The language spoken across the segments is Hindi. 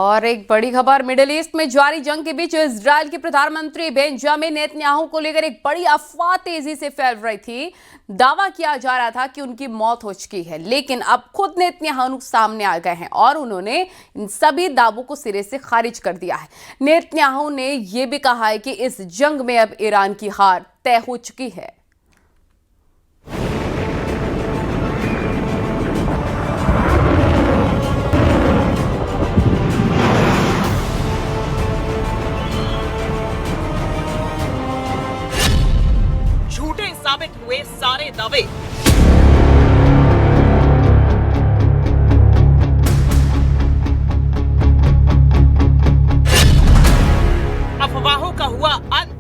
और एक बड़ी खबर, मिडिल ईस्ट में जारी जंग के बीच इजराइल के प्रधानमंत्री बेंजामिन नेतन्याहू को लेकर एक बड़ी अफवाह तेजी से फैल रही थी। दावा किया जा रहा था कि उनकी मौत हो चुकी है, लेकिन अब खुद नेतन्याहू सामने आ गए हैं और उन्होंने इन सभी दावों को सिरे से खारिज कर दिया है। नेतन्याहू ने यह भी कहा है कि इस जंग में अब ईरान की हार तय हो चुकी है। साबित हुए सारे दावे। अफवाहों का हुआ अंत,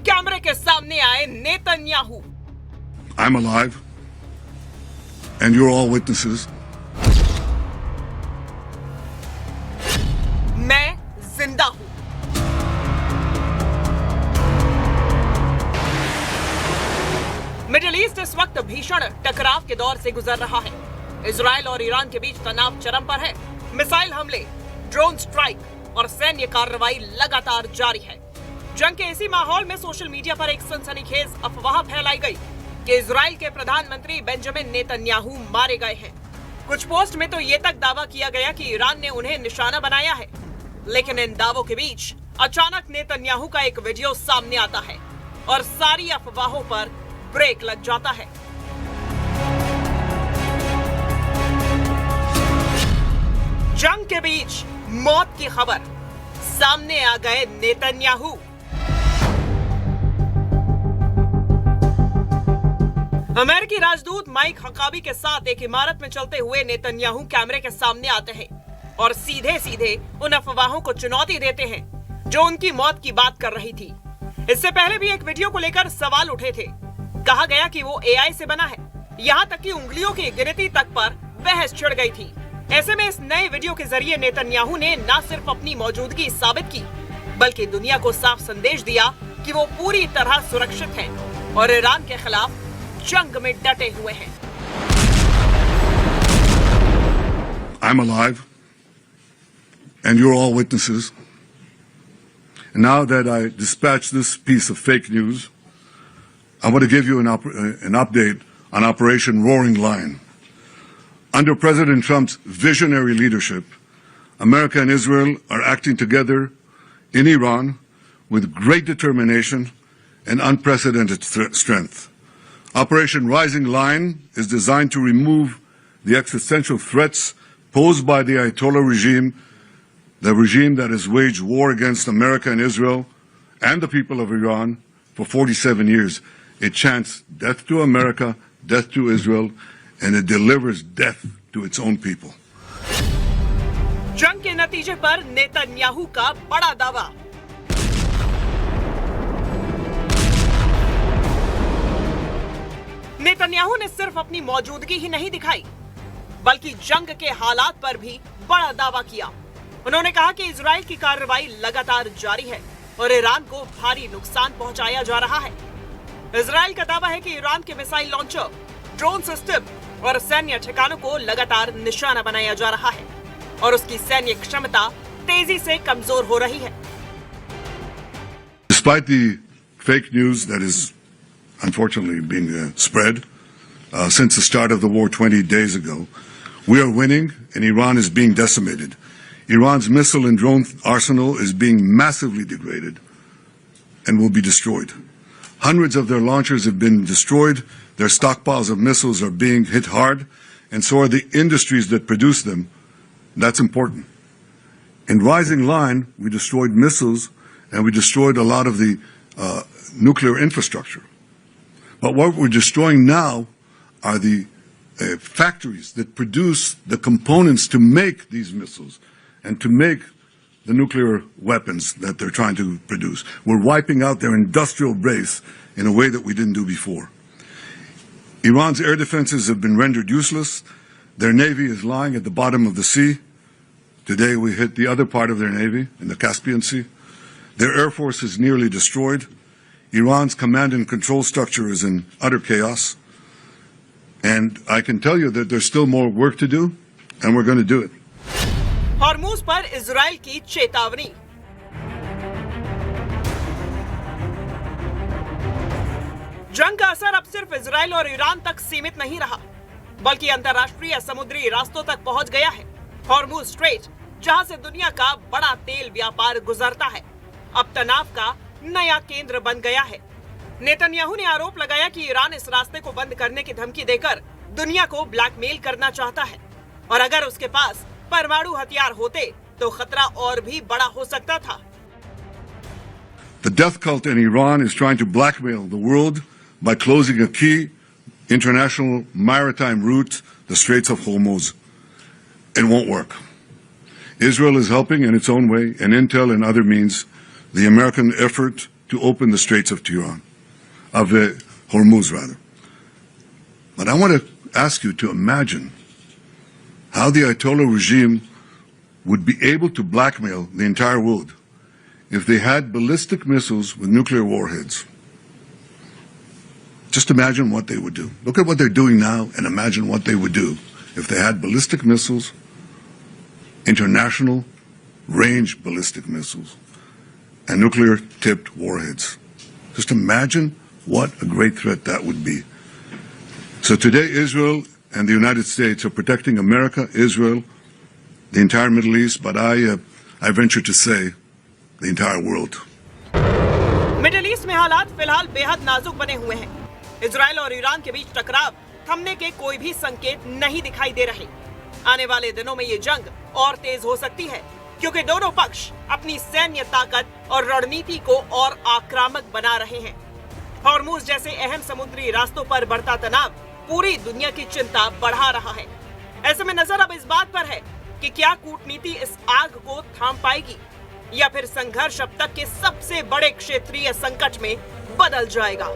कैमरे के सामने आए Netanyahu. I'm alive and you're all witnesses. मैं जिंदा हूं। मिडिल ईस्ट इस वक्त भीषण टकराव के दौर से गुजर रहा है। इजराइल और ईरान के बीच तनाव चरम पर है। मिसाइल हमले, ड्रोन स्ट्राइक और सैन्य कार्रवाई लगातार जारी है। जंग के इसी माहौल में सोशल मीडिया पर एक सनसनीखेज अफवाह फैलाई गई कि इजराइल के प्रधानमंत्री बेंजामिन नेतन्याहू मारे गए हैं। कुछ पोस्ट में तो ये तक दावा किया गया कि ईरान ने उन्हें निशाना बनाया है, लेकिन इन दावों के बीच अचानक नेतन्याहू का एक वीडियो सामने आता है और सारी अफवाहों पर ब्रेक लग जाता है। जंग के बीच मौत की खबर, सामने आ गए नेतन्याहू। अमेरिकी राजदूत माइक हकाबी के साथ एक इमारत में चलते हुए नेतन्याहू कैमरे के सामने आते हैं और सीधे सीधे उन अफवाहों को चुनौती देते हैं जो उनकी मौत की बात कर रही थी। इससे पहले भी एक वीडियो को लेकर सवाल उठे थे। कहा गया कि वो एआई से बना है, यहाँ तक कि उंगलियों की गिनती तक पर बहस छिड़ गई थी। ऐसे में इस नए वीडियो के जरिए नेतन्याहू ने न सिर्फ अपनी मौजूदगी साबित की, बल्कि दुनिया को साफ संदेश दिया कि वो पूरी तरह सुरक्षित हैं और ईरान के खिलाफ जंग में डटे हुए हैं। I'm alive and you're all witnesses. And now that I dispatched this piece of fake news, I want to give you an update on Operation Roaring Lion. Under President Trump's visionary leadership, America and Israel are acting together in Iran with great determination and unprecedented strength. Operation Rising Lion is designed to remove the existential threats posed by the Ayatollah regime, the regime that has waged war against America and Israel and the people of Iran for 47 years. It chants death to America, death to Israel, and it delivers death to its own people. जंग के नतीजे पर नेतन्याहू का बड़ा दावा। नेतन्याहू ने सिर्फ अपनी मौजूदगी ही नहीं दिखाई, बल्कि जंग के हालात पर भी बड़ा दावा किया। उन्होंने कहा कि इजराइल की कार्रवाई लगातार जारी है और ईरान को भारी नुकसान पहुंचाया जा रहा है। इजराइल का दावा है कि ईरान के मिसाइल लॉन्चर, ड्रोन सिस्टम और सैन्य ठिकानों को लगातार निशाना बनाया जा रहा है और उसकी सैन्य क्षमता तेजी से कमजोर हो रही है। Despite the fake news that is unfortunately being spread since the start of the war 20 days ago, we are winning and Iran is being decimated. Iran's missile and drone arsenal is being massively degraded and will be destroyed. Hundreds of their launchers have been destroyed, their stockpiles of missiles are being hit hard, and so are the industries that produce them. That's important. In Rising Lion, we destroyed missiles and we destroyed a lot of the nuclear infrastructure. But what we're destroying now are the factories that produce the components to make these missiles and to make the nuclear weapons that they're trying to produce. We're wiping out their industrial base in a way that we didn't do before. Iran's air defenses have been rendered useless. Their navy is lying at the bottom of the sea. Today we hit the other part of their navy in the Caspian Sea. Their air force is nearly destroyed. Iran's command and control structure is in utter chaos. And I can tell you that there's still more work to do, and we're going to do it. Hormuz पर इजराइल की चेतावनी। जंग का असर अब सिर्फ इजराइल और ईरान तक सीमित नहीं रहा, बल्कि अंतर्राष्ट्रीय समुद्री रास्तों तक पहुंच गया है। हॉर्मूज स्ट्रेट, जहां से दुनिया का बड़ा तेल व्यापार गुजरता है, अब तनाव का नया केंद्र बन गया है। नेतन्याहू ने आरोप लगाया कि ईरान इस रास्ते को बंद करने की धमकी देकर दुनिया को ब्लैकमेल करना चाहता है, और अगर उसके पास परमाणु हथियार होते तो खतरा और भी बड़ा हो सकता था। The death cult in Iran is trying to blackmail the world by closing a key international maritime route, the Straits of Hormuz. It won't work. Israel is helping in its own way, and intel and other means, the American effort to open the Straits of Hormuz rather. But I want to ask you to imagine how the Ayatollah regime would be able to blackmail the entire world if they had ballistic missiles with nuclear warheads. Just imagine what they would do. Look at what they're doing now and imagine what they would do if they had ballistic missiles, international range ballistic missiles, and nuclear tipped warheads. Just imagine what a great threat that would be. So today Israel and the United States are protecting America, Israel, the entire Middle East, but I venture to say the entire world. Middle east में हालात फिलहाल बेहद नाजुक बने हुए हैं। इजराइल और ईरान के बीच टकराव थमने के कोई भी संकेत नहीं दिखाई दे रहे। आने वाले दिनों में ये जंग और तेज हो सकती है, क्योंकि दोनों पक्ष अपनी सैन्य ताकत और रणनीति को और आक्रामक बना रहे हैं। हॉर्मूज जैसे अहम समुद्री रास्तों पर बढ़ता तनाव पूरी दुनिया की चिंता बढ़ा रहा है। ऐसे में नजर अब इस बात पर है कि क्या कूटनीति इस आग को थाम पाएगी, या फिर संघर्ष अब तक के सबसे बड़े क्षेत्रीय संकट में बदल जाएगा।